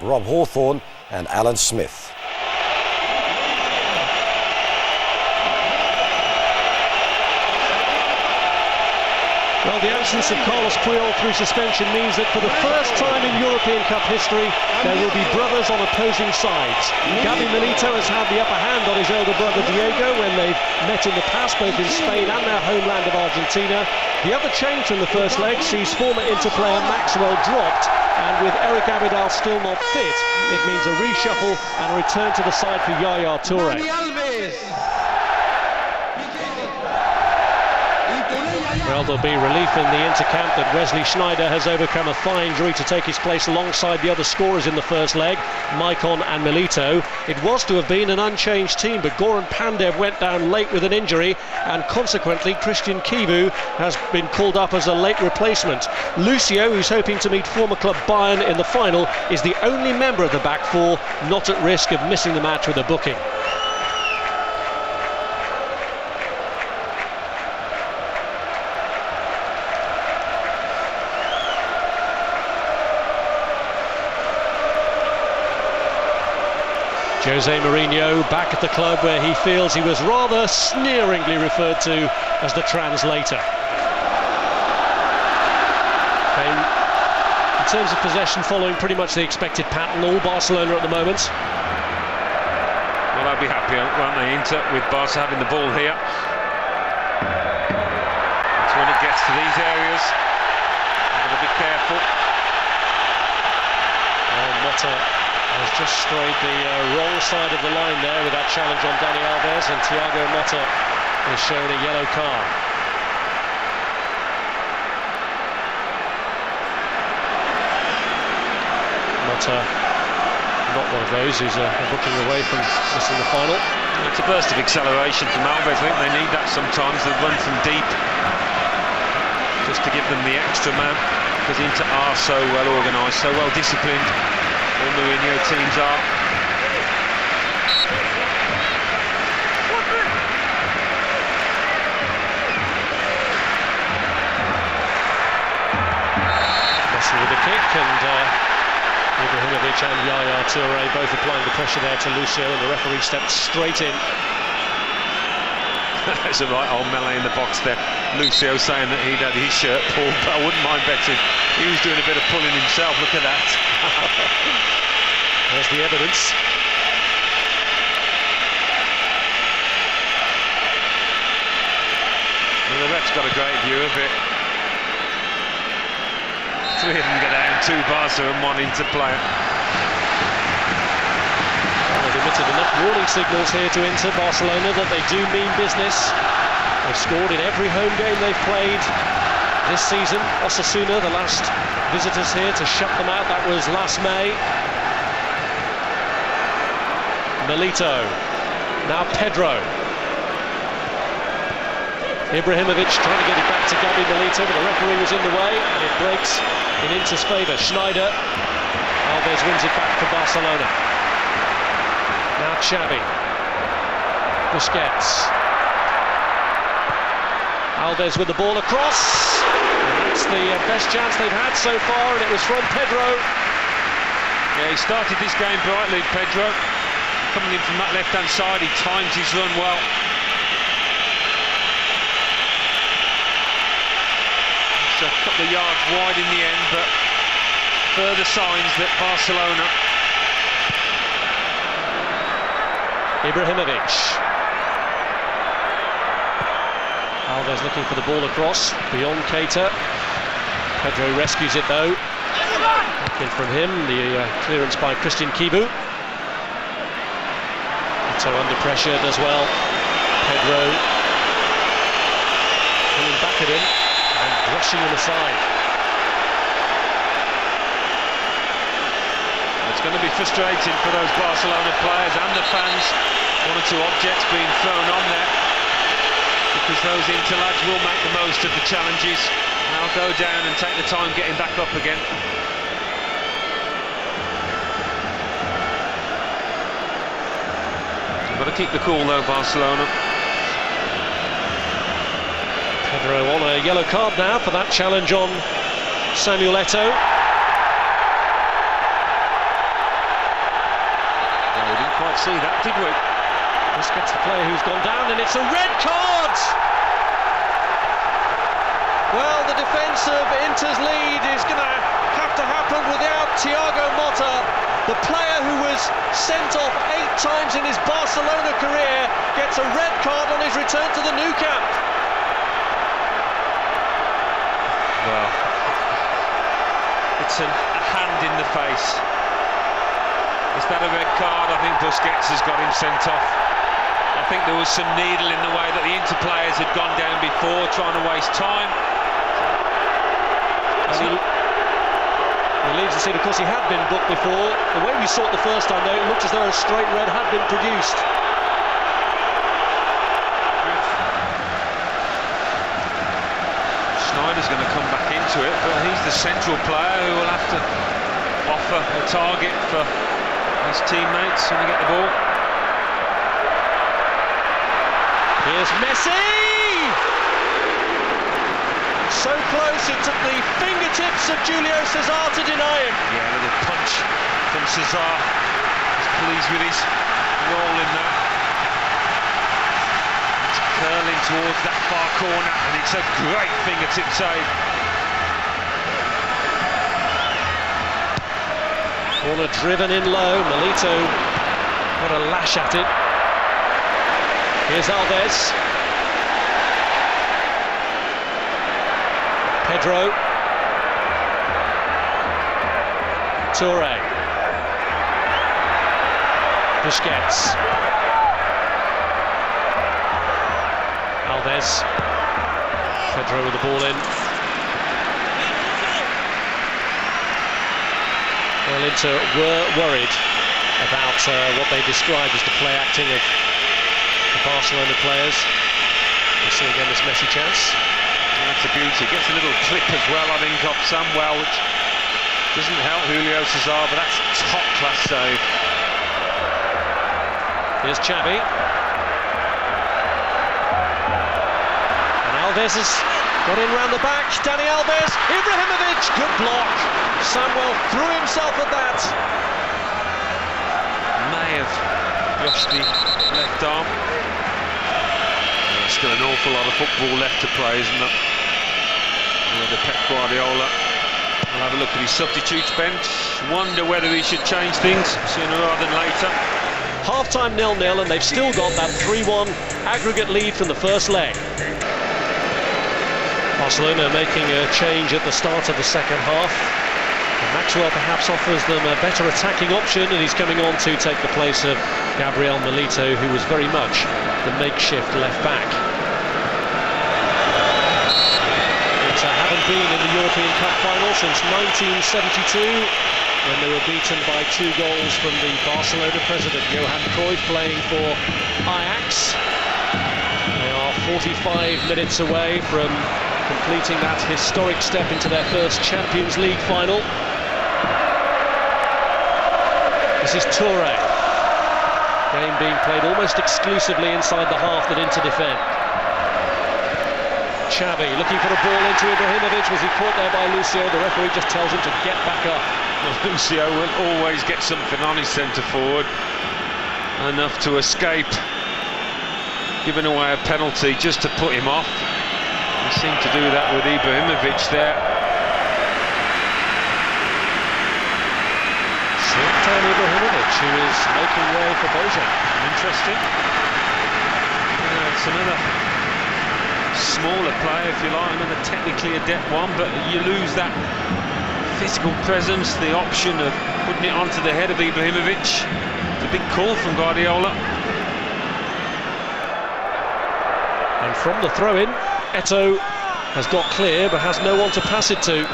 Rob Hawthorne and Alan Smith. Well, the absence of Carlos Puyol through suspension means that for the first time in European Cup history, there will be brothers on opposing sides. Gabi Milito has had the upper hand on his elder brother Diego when they've met in the past, both in Spain and their homeland of Argentina. The other change from the first leg sees former Inter player Maxwell dropped, and with Eric Abidal still not fit, it means a reshuffle and a return to the side for Yaya Toure. Well, there'll be relief in the Inter camp that Wesley Sneijder has overcome a thigh injury to take his place alongside the other scorers in the first leg, Maicon and Milito. It was to have been an unchanged team, but Goran Pandev went down late with an injury, and consequently Christian Kivu has been called up as a late replacement. Lucio, who's hoping to meet former club Bayern in the final, is the only member of the back four not at risk of missing the match with a booking. Jose Mourinho back at the club where he feels he was rather sneeringly referred to as the translator. In terms of possession, following pretty much the expected pattern, all Barcelona at the moment. Well, they'll be happy, won't they, Inter, with Barca having the ball here. That's when it gets to these areas. They've got to be careful. Motta has just strayed the wrong side of the line there with that challenge on Dani Alves, and Thiago Motta is shown a yellow card. Motta, not one of those who's looking away from missing the final. It's a burst of acceleration from Alves. I think they need that sometimes. They run from deep just to give them the extra man, because Inter are so well organised, so well disciplined. All Mourinho teams are. Messi with a kick, and Ibrahimovic and Yaya Toure both applying the pressure there to Lucio, and the referee stepped straight in. There's a right old melee in the box there. Lucio saying that he'd had his shirt pulled, but I wouldn't mind betting he was doing a bit of pulling himself. Look at that. There's the evidence. Well, the ref's got a great view of it. Three of them go down, two Barca and one Inter player. They've emitted enough warning signals here to Inter Barcelona that they do mean business. They've scored in every home game they've played this season. Osasuna, the last visitors here to shut them out, that was last May. Milito, now Pedro. Ibrahimovic trying to get it back to Gabi Milito, but the referee was in the way, and it breaks in Inter's favour. Sneijder, Alves wins it back for Barcelona. Now Xavi, Busquets, Alves with the ball across, and that's the best chance they've had so far, and it was from Pedro. Yeah, he started this game brightly, Pedro, coming in from that left-hand side. He times his run well. It's a couple of yards wide in the end, but further signs that Barcelona. Ibrahimovic. Alves looking for the ball across, beyond Keita. Pedro rescues it though. Back in from him, the clearance by Christian Kivu. So under pressure as well. Pedro coming back at him and brushing him aside. It's going to be frustrating for those Barcelona players and the fans. One or two objects being thrown on there, because those Inter lads will make the most of the challenges, and they'll go down and take the time getting back up again. Got to keep the cool though, Barcelona. Pedro on a yellow card now for that challenge on Samuel Eto'o. quite see that, did we? This gets the player who's gone down, and it's a red card! Well, the defence of Inter's lead is going to have to happen without Thiago Motta, the player who was sent off 8 times in his Barcelona career, gets a red card on his return to the Nou Camp. Well, it's a hand in the face. Is that a red card? I think Busquets has got him sent off. I think there was some needle in the way that the Inter players had gone down before, trying to waste time. He leaves the scene. Of course, he had been booked before. The way we saw it the first time, though, it looked as though a straight red had been produced. Schneider's going to come back into it, but he's the central player who will have to offer a target for his teammates when they get the ball. Here's Messi! So close, it took the fingertips of Julio Cesar to deny him. Yeah, a little punch from Cesar. He's pleased with his role in that. It's curling towards that far corner, and it's a great fingertip save. Corner driven in low, Milito got a lash at it. Here's Alves. Pedro. Toure. Busquets. Alves. Pedro with the ball in. Well, Inter were worried about what they described as the play acting of the Barcelona players. We see again this Messi chance. That's a beauty. Gets a little clip as well, I think, off Samuel, which doesn't help Julio Cesar, but that's top class save. Here's Xavi. And Alves has got in round the back. Dani Alves. Ibrahimovic. Good block. Samuel threw himself at that. May have lost the left arm. There's still an awful lot of football left to play, isn't there? The Pep Guardiola will have a look at his substitutes bench. Wonder whether he should change things sooner rather than later. Half-time 0-0, and they've still got that 3-1 aggregate lead from the first leg. Barcelona making a change at the start of the second half. And Maxwell perhaps offers them a better attacking option, and he's coming on to take the place of Gabriel Milito, who was very much the makeshift left back. Haven't been in the European Cup final since 1972, when they were beaten by 2 goals from the Barcelona president Johan Cruyff, playing for Ajax. They are 45 minutes away from completing that historic step into their first Champions League final. This is Toure. Game being played almost exclusively inside the half that Inter defend. Xavi looking for a ball into Ibrahimovic. Was he caught there by Lucio? The referee just tells him to get back up. Well, Lucio will always get something on his centre forward, enough to escape giving away a penalty just to put him off. He seemed to do that with Ibrahimovic there. Zlatan Ibrahimovic, who is making way for Bojan. Interesting. Yeah, it's another smaller player, if you like, another technically adept one, but you lose that physical presence, the option of putting it onto the head of Ibrahimovic. It's a big call from Guardiola. And from the throw-in, Eto'o has got clear but has no one to pass it to.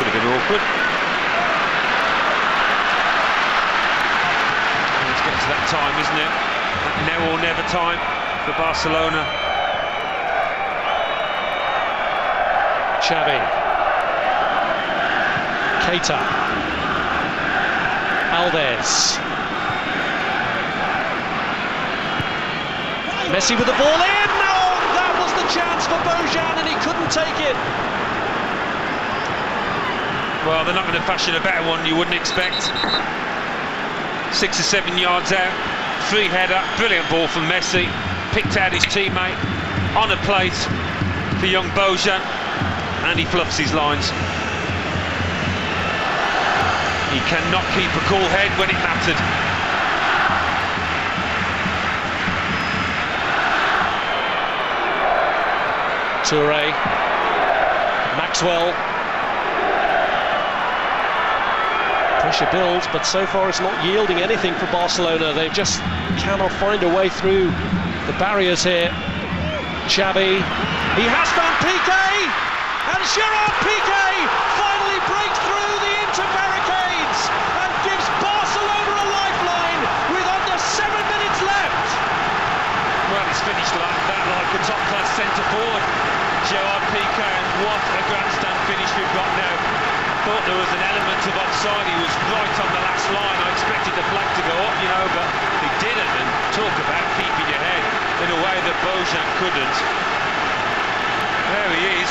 Could have been awkward. Let's get to that time, isn't it? That now or never time for Barcelona. Xavi. Keita. Alves. Messi with the ball in. Oh, that was the chance for Bojan, and he couldn't take it. Well, they're not going to fashion a better one, you wouldn't expect. 6 or 7 yards out, free header, brilliant ball from Messi, picked out his teammate on a plate for young Bojan, and he fluffs his lines. He cannot keep a cool head when it mattered. Toure, Maxwell. Pressure builds, but so far it's not yielding anything for Barcelona. They just cannot find a way through the barriers here. Xavi, he has found Piqué, and Gerard Piqué finally breaks through the Inter barricades and gives Barcelona a lifeline with under 7 minutes left. Well, it's finished like that, like a top-class centre-forward. Gerard Piqué, and what a grandstand finish we've got now. Thought there was an element of offside. He was right on the last line. I expected the flag to go up, you know, but he didn't. And talk about keeping your head in a way that Bojan couldn't. There he is.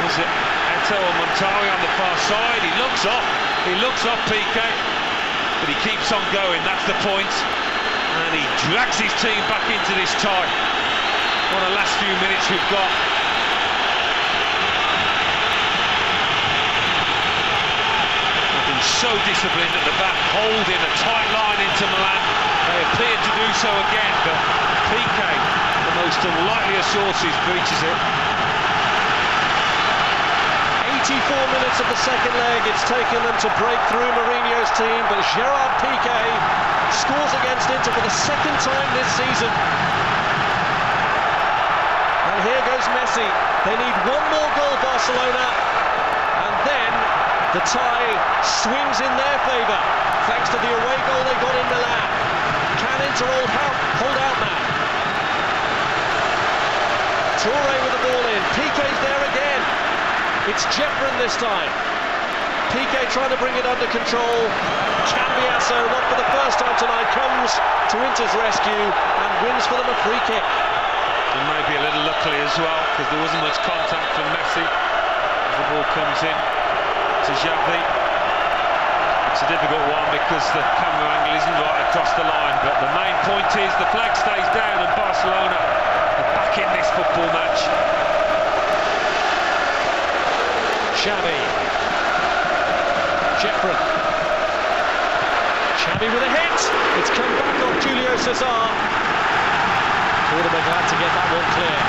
Was it Eto or Montari on the far side? He looks off Piqué, but he keeps on going. That's the point. And he drags his team back into this tie. What a last few minutes we've got. So disciplined at the back, holding a tight line into Milan. They appeared to do so again, but Piqué, the most unlikely of sources, breaches it. 84 minutes of the second leg, it's taken them to break through Mourinho's team, but Gerard Piqué scores against Inter for the second time this season. And here goes Messi. They need one more goal, Barcelona, and then the tie swings in their favour, thanks to the away goal they got in Milan. Can Inter hold out now? Toure with the ball in, Piqué's there again. It's Jeffren this time. Piqué trying to bring it under control. Cambiasso, not for the first time tonight, comes to Inter's rescue and wins for them a free kick. And maybe a little luckily as well, because there wasn't much contact from Messi as the ball comes in to Xavi. It's a difficult one because the camera angle isn't right across the line, but the main point is the flag stays down and Barcelona are back in this football match. Xavi, Jeffren, Xavi with a hit. It's come back off Julio Cesar. Cordoba glad to get that one clear.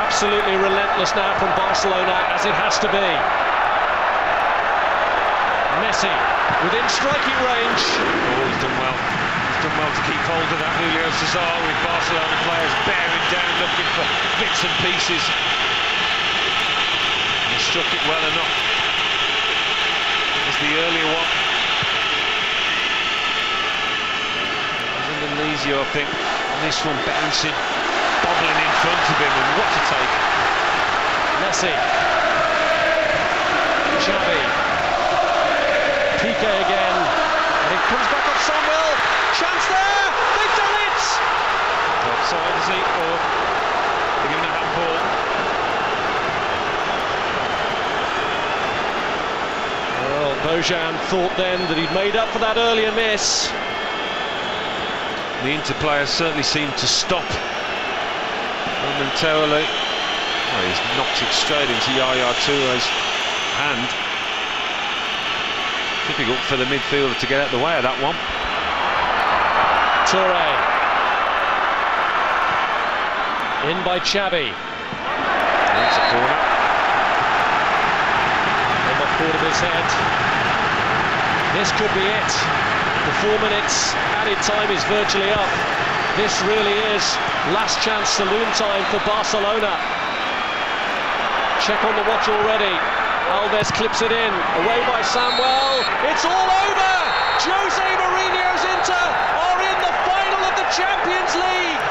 Absolutely relentless now from Barcelona, as it has to be. Messi within striking range. Oh, he's done well. He's done well to keep hold of that Julio Cesar, with Barcelona players bearing down, looking for bits and pieces. He struck it well enough. It was the earlier one. Indonesia, I think, and this one bouncing, bobbling in front of him, and what to take. Messi, Xavi, Piqué again, and it comes back off Samuel. Chance there, they've done it! Offside, is he, or they're giving a handball? Well, Bojan thought then that he'd made up for that earlier miss. The Inter players certainly seem to stop momentarily. Well, he's knocked it straight into Yaya Toure's hand. Difficult for the midfielder to get out the way of that one. Toure. In by Xavi. That's a corner. On the forward of his head. This could be it. The 4 minutes added time is virtually up. This really is last chance saloon time for Barcelona. Check on the watch already. Alves clips it in. Away by Samuel. It's all over! Jose Mourinho's Inter are in the final of the Champions League.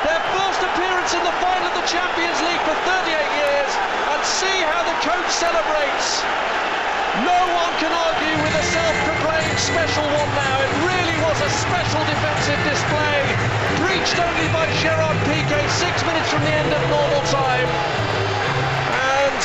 Their first appearance in the final of the Champions League for 38 years. And see how the coach celebrates. No one can argue with a self-proclaimed special one now. It really was a special defensive display. Breached only by Gerard Piqué 6 minutes from the end of normal time. And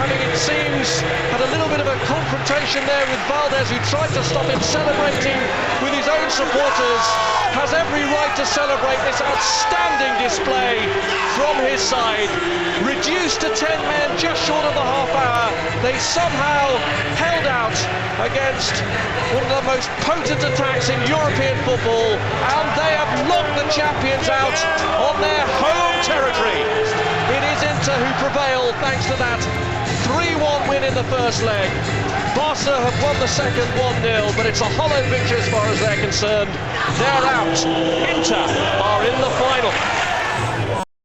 having, it seems, had a little bit of a confrontation there with Valdez, who tried to stop him celebrating with his own supporters, has every right to celebrate this outstanding display from his side. Reduced to 10 men just short of the half hour, they somehow held out against one of the most potent attacks in European football, and they have knocked the champions out on their home territory. It is Inter who prevail thanks to that 3-1 win in the first leg. Barca have won the second 1-0, but it's a hollow victory as far as they're concerned. They're out. Inter are in the final.